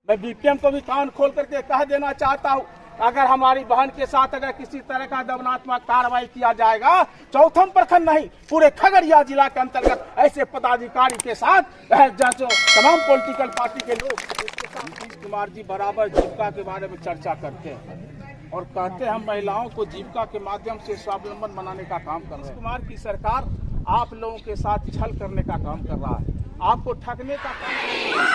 मैं बीपीएम को भी कान खोल करके कह देना चाहता हूँ, अगर हमारी बहन के साथ अगर किसी तरह का दमनात्मक कार्रवाई किया जाएगा, चौथम प्रखंड नहीं पूरे खगड़िया जिला के अंतर्गत ऐसे पदाधिकारी के साथ जो तमाम पॉलिटिकल पार्टी के लोग, नीतीश कुमार जी बराबर जीविका के बारे में चर्चा करते हैं और कहते हैं हम महिलाओं को जीविका के माध्यम से स्वावलंबन बनाने का काम कर रहे हैं। कुमार की सरकार आप लोगों के साथ छल करने का काम कर रहा है, आपको ठगने का काम कर रहा है।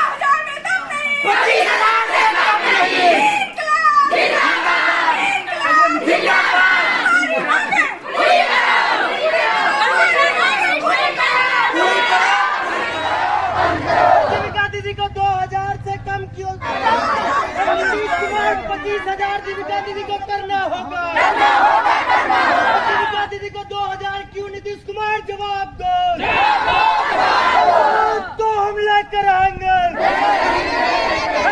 दीदी को 2000 से कम क्यों? नीतीश कुमार 25,000 जीविका दीदी को करना होगा। जीविका दीदी को 2000 क्यों? नीतीश कुमार जवाब दो, तो हम लेकर आएंगे।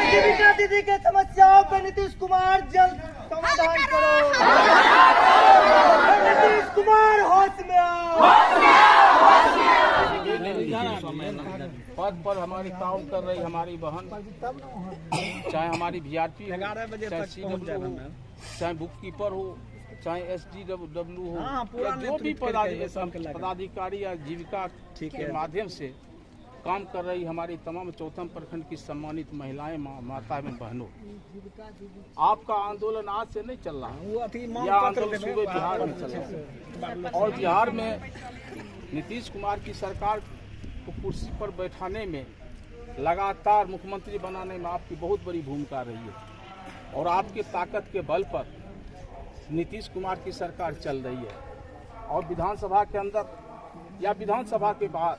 जीविका दीदी के समस्याओं पर नीतीश कुमार जल्द समाधान करो। नीतीश कुमार होश में आओ। पद पर हमारी काम कर रही हमारी बहन, चाहे हमारी वीआरपी हो, चाहे सीडब्ल्यू हो, चाहे बुक कीपर हो, चाहे एसडीडब्ल्यू हो, या जो भी पदाधिकारी या जीविका के माध्यम से काम कर रही हमारी तमाम चौथम प्रखंड की सम्मानित महिलाएं, माता एवं बहनों, आपका आंदोलन आज से नहीं चल रहा, यह आंदोलन सूबे बिहार में चल रहा है और बिहार में नीतीश कुमार की सरकार को कुर्सी पर बैठाने में, लगातार मुख्यमंत्री बनाने में आपकी बहुत बड़ी भूमिका रही है और आपकी ताकत के बल पर नीतीश कुमार की सरकार चल रही है। और विधानसभा के अंदर या विधानसभा के बाहर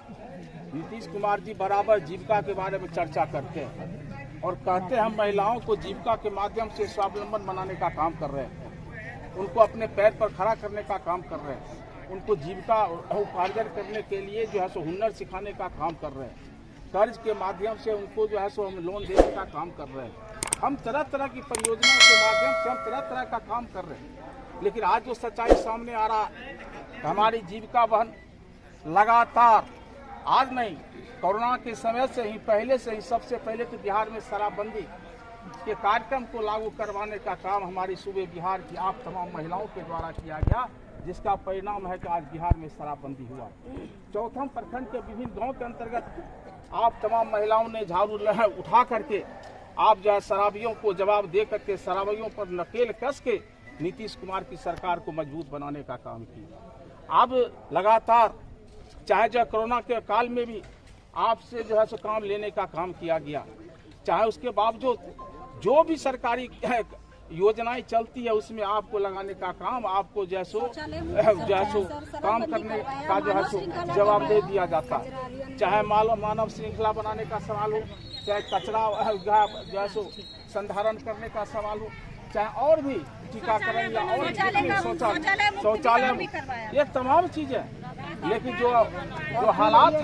नीतीश कुमार जी बराबर जीविका के बारे में चर्चा करते हैं और कहते हैं हम महिलाओं को जीविका के माध्यम से स्वावलंबन बनाने का काम कर रहे हैं, उनको अपने पैर पर खड़ा करने का काम कर रहे हैं, उनको जीविका उपार्जन करने के लिए जो है सो हुनर सिखाने का काम कर रहे हैं, कर्ज के माध्यम से उनको जो है सो हम लोन देने का काम कर रहे हैं। हम तरह तरह की परियोजनाओं के माध्यम से हम तरह तरह का काम कर रहे हैं, लेकिन आज जो सच्चाई सामने आ रहा है, हमारी जीविका बहन लगातार, आज नहीं, कोरोना के समय से ही, पहले से ही, सबसे पहले तो बिहार में शराबबंदी के कार्यक्रम को लागू करवाने का काम हमारी सूबे बिहार की आप तमाम महिलाओं के द्वारा किया गया, जिसका परिणाम है कि आज बिहार में शराबबंदी हुआ। चौथम प्रखंड के विभिन्न गांव के अंतर्गत आप तमाम महिलाओं ने झाड़ू उठा करके आप जो है शराबियों को जवाब दे करके, शराबियों पर नकेल कस के नीतीश कुमार की सरकार को मजबूत बनाने का काम किया। अब लगातार चाहे जो कोरोना के काल में भी आपसे जो है सो काम लेने का काम किया गया, चाहे उसके बावजूद जो भी सरकारी योजनाएं चलती है उसमें आपको लगाने का काम, आपको जैसो काम करने का जो है सो जवाब दे दिया जाता है। चाहे मानव श्रृंखला बनाने का सवाल हो, चाहे कचरा जो है सो संधारण करने का सवाल हो, चाहे और भी टीकाकरण या और शौचालय, ये तमाम चीजें। लेकिन जो हालात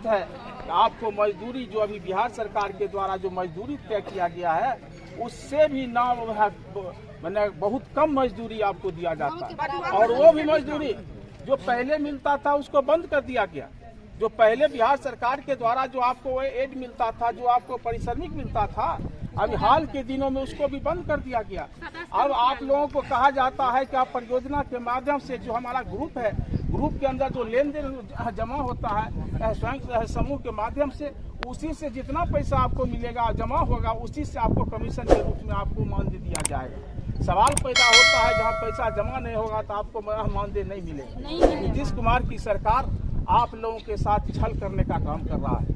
है आपको मजदूरी, जो अभी बिहार सरकार के द्वारा जो मजदूरी तय किया गया है, उससे भी ना मैंने बहुत कम मजदूरी आपको दिया जाता है और वो भी मजदूरी जो पहले मिलता था उसको बंद कर दिया गया। जो पहले बिहार सरकार के द्वारा जो आपको एड मिलता था, जो आपको पारिश्रमिक मिलता था, अभी हाल के दिनों में उसको भी बंद कर दिया गया। अब आप लोगों को कहा जाता है कि आप परियोजना के माध्यम से, जो हमारा ग्रुप है, ग्रुप के अंदर जो लेन देन जमा होता है स्वयं समूह के माध्यम से, उसी से जितना पैसा आपको मिलेगा, जमा होगा, उसी से आपको कमीशन के रूप में आपको मानदेय दिया जाएगा। सवाल पैदा होता है जहाँ पैसा जमा नहीं होगा तो आपको मानदेय नहीं मिलेगा। नीतीश कुमार की सरकार आप लोगों के साथ छल करने का काम कर रहा है,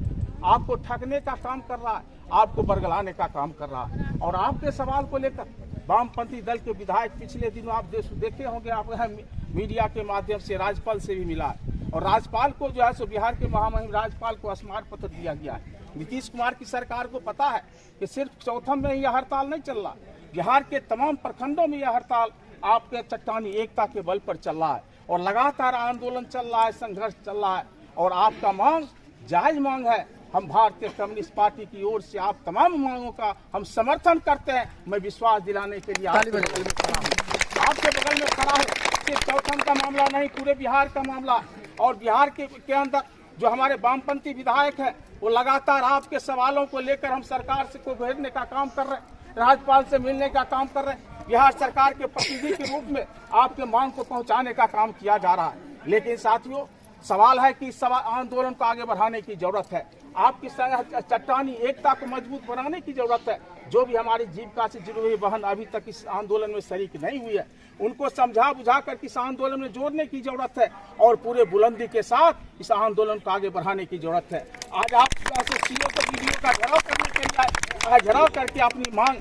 आपको ठगने का काम कर रहा है, आपको बरगलाने का काम कर रहा है। और आपके सवाल को लेकर वामपंथी दल के विधायक पिछले दिनों आप देखे होंगे, आप मीडिया के माध्यम से राज्यपाल से भी मिला और राज्यपाल को जो है सो बिहार के महामहिम राज्यपाल को स्मारक पत्र दिया गया है। नीतीश कुमार की सरकार को पता है कि सिर्फ चौथम में यह हड़ताल नहीं चल रहा, बिहार के तमाम प्रखंडों में यह हड़ताल आपके चट्टानी एकता के बल पर चल रहा है और लगातार आंदोलन चल रहा है, संघर्ष चल रहा है। और आपका मांग जायज मांग है, हम भारतीय कम्युनिस्ट पार्टी की ओर से आप तमाम मांगों का हम समर्थन करते हैं। मैं विश्वास दिलाने के लिए आपके बगल में खड़ा हूँ, आपके बगल में खड़ा हूँ। सिर्फ चौथम का मामला नहीं, पूरे बिहार का मामला। और बिहार के अंदर जो हमारे वामपंथी विधायक हैं वो लगातार आपके सवालों को लेकर हम सरकार से को घेरने का काम कर रहे हैं, राज्यपाल से मिलने का काम कर रहे हैं, बिहार सरकार के प्रतिनिधि के रूप में आपके मांग को पहुंचाने का काम किया जा रहा है। लेकिन साथियों, सवाल है कि इस आंदोलन को आगे बढ़ाने की जरूरत है। आपकी चट्टानी एकता को मजबूत बनाने की जरूरत है। जो भी हमारी जीविका से जुड़ी हुई बहन अभी तक इस आंदोलन में शरीक नहीं हुई है, उनको समझा बुझा कर इस आंदोलन में जोड़ने की जरूरत है और पूरे बुलंदी के साथ इस आंदोलन को आगे बढ़ाने की जरूरत है। आज आप सीओ को वीडियो का घेराव करने के लिए आए, घेराव करके अपनी मांग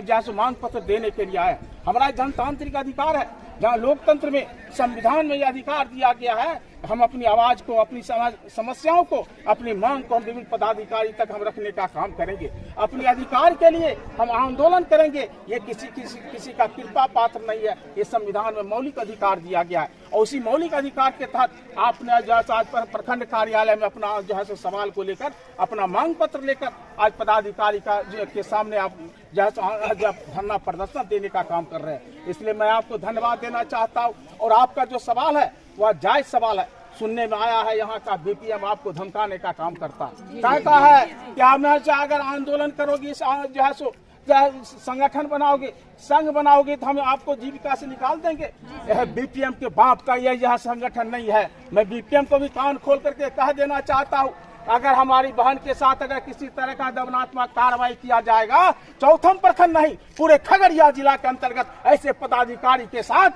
जैसे मांग पत्र देने के लिए आए। हमारा जनतांत्रिक अधिकार है, जहाँ लोकतंत्र में संविधान में यह अधिकार दिया गया है, हम अपनी आवाज को, अपनी समस्याओं को, अपनी मांग को हम विभिन्न पदाधिकारी तक हम रखने का काम करेंगे। अपने अधिकार के लिए हम आंदोलन करेंगे। ये किसी का कृपा पात्र नहीं है, ये संविधान में मौलिक अधिकार दिया गया है और उसी मौलिक अधिकार के तहत आपने जो आज प्रखंड कार्यालय में अपना जो है सवाल को लेकर अपना मांग पत्र लेकर आज पदाधिकारी के सामने आप धरना प्रदर्शन देने का काम कर रहे हैं। इसलिए मैं आपको धन्यवाद देना चाहता हूँ और आपका जो सवाल है वह जायज सवाल है। सुनने में आया है यहाँ का बीपीएम आपको धमकाने का काम करता है, कहता है कि आप अगर आंदोलन करोगी, जो है संगठन बनाओगे, संघ बनाओगे तो हम आपको जीविका से निकाल देंगे। यह बीपीएम के बाप का यह संगठन नहीं है। मैं बीपीएम को भी कान खोल करके कह देना चाहता हूँ, अगर हमारी बहन के साथ अगर किसी तरह का दमनात्मक कार्रवाई किया जाएगा, चौथम प्रखंड नहीं पूरे खगड़िया जिला के अंतर्गत ऐसे पदाधिकारी के साथ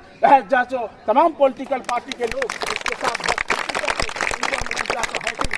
जो तमाम पॉलिटिकल पार्टी के लोग इसके साथ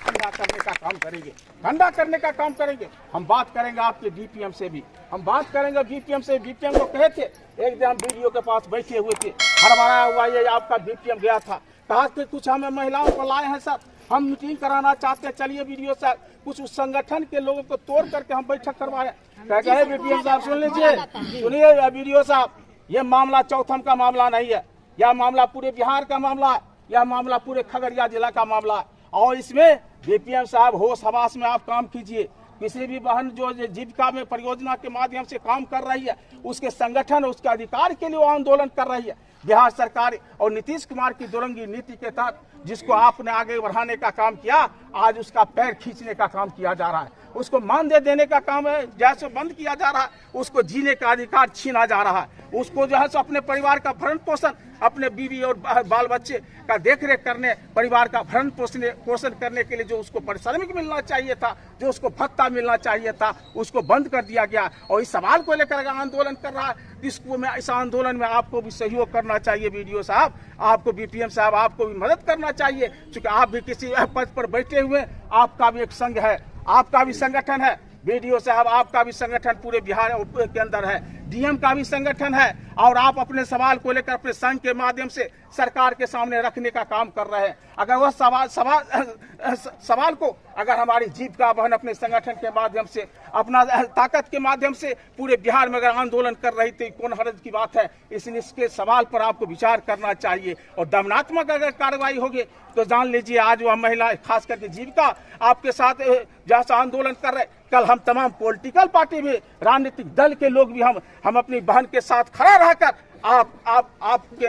ठंडा करने का काम करेंगे, ठंडा करने का काम करेंगे। हम बात करेंगे आपके बीपीएम से भी, हम बात करेंगे बीपीएम से। बीपीएम को कहे थे, एक दिन हम वीडियो के पास बैठे हुए थे, हड़बड़ाया हुआ ये आपका बीपीएम गया था, कहा कि कुछ हमें महिलाओं को लाए हैं सर, हम मीटिंग कराना चाहते हैं, चलिए वीडियो से कुछ उस संगठन के लोगों को तोड़ करके हम बैठक करवाए। कह गए बीपीएम साहब सुन लीजिए, सुनिए वीडियो साहब, ये मामला चौथम का मामला नहीं है, यह मामला पूरे बिहार का मामला है, यह मामला पूरे खगड़िया जिला का मामला है। और इसमें बीपीएम साहब होश हवास में आप काम कीजिए। किसी भी बहन जो जीविका में परियोजना के माध्यम से काम कर रही है, उसके संगठन, उसके अधिकार के लिए वो आंदोलन कर रही है। बिहार सरकार और नीतीश कुमार की दुरंगी नीति के तहत जिसको आपने आगे बढ़ाने का काम किया, आज उसका पैर खींचने का काम किया जा रहा है, उसको मानदेय देने का काम है जैसे बंद किया जा रहा है, उसको जीने का अधिकार छीना जा रहा है, उसको जो है सो अपने परिवार का भरण पोषण, अपने बीवी और बाल बच्चे का देखरेख करने, परिवार का भरण पोषण करने के लिए जो उसको पारिश्रमिक मिलना चाहिए था, जो उसको भत्ता मिलना चाहिए था, उसको बंद कर दिया गया। और इस सवाल को लेकर आंदोलन कर रहा है, इस आंदोलन में आपको भी सहयोग करना चाहिए। वीडियो साहब, आपको बीपीएम साहब, आपको भी मदद करना चाहिए, क्योंकि आप भी किसी पद पर बैठे हुए, आपका भी एक संघ है, आपका भी संगठन है। वीडियो साहब, आपका भी संगठन पूरे बिहार के अंदर है, डीएम का भी संगठन है, और आप अपने सवाल को लेकर अपने संघ के माध्यम से सरकार के सामने रखने का काम कर रहे हैं। अगर वह सवाल को अगर हमारी जीविका बहन अपने संगठन के माध्यम से, अपना ताकत के माध्यम से पूरे बिहार में अगर आंदोलन कर रही थी, कौन हर्ज की बात है। इसलिए इसके सवाल पर आपको विचार करना चाहिए। और दमनात्मक अगर कार्रवाई होगी तो जान लीजिए, आज वह महिला खास करके जीविका आपके साथ जैसा आंदोलन कर रहे, कल हम तमाम पॉलिटिकल पार्टी भी, राजनीतिक दल के लोग भी हम अपनी बहन के साथ खड़ा रहकर आपके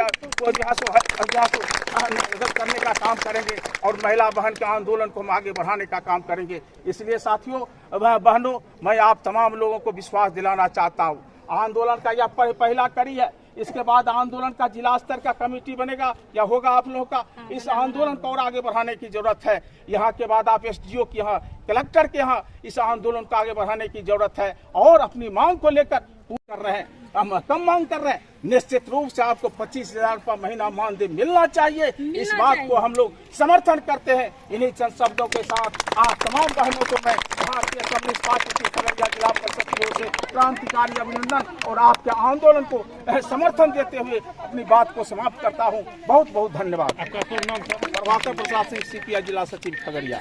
मदद करने का काम करेंगे और महिला बहन के आंदोलन को हम आगे बढ़ाने का काम करेंगे। इसलिए साथियों, बहनों, मैं आप तमाम लोगों को विश्वास दिलाना चाहता हूँ, आंदोलन का यह पहला कड़ी है। इसके बाद आंदोलन का जिला स्तर का कमेटी बनेगा या होगा आप लोगों का। इस आंदोलन को और आगे बढ़ाने की जरूरत है। यहाँ के बाद आप एसडीओ के यहाँ, कलेक्टर के यहाँ इस आंदोलन को आगे बढ़ाने की जरूरत है और अपनी मांग को लेकर पूरा कर रहे हैं। हम कम मांग कर रहे हैं, निश्चित रूप से आपको 25,000 रुपया महीना मानदेय मिलना चाहिए। इस बात को हम लोग समर्थन करते हैं। इन्हीं चंद शब्दों के साथ आप तमाम बहनों को मैं भारतीय कम्युनिस्ट पार्टी की खगड़िया जिला परिषद की ओर से क्रांतिकारी अभिनंदन और आपके आंदोलन को समर्थन देते हुए अपनी बात को समाप्त करता हूँ। बहुत बहुत धन्यवाद। प्रभाकर प्रसाद सिंह, सीपीआई जिला सचिव खगड़िया।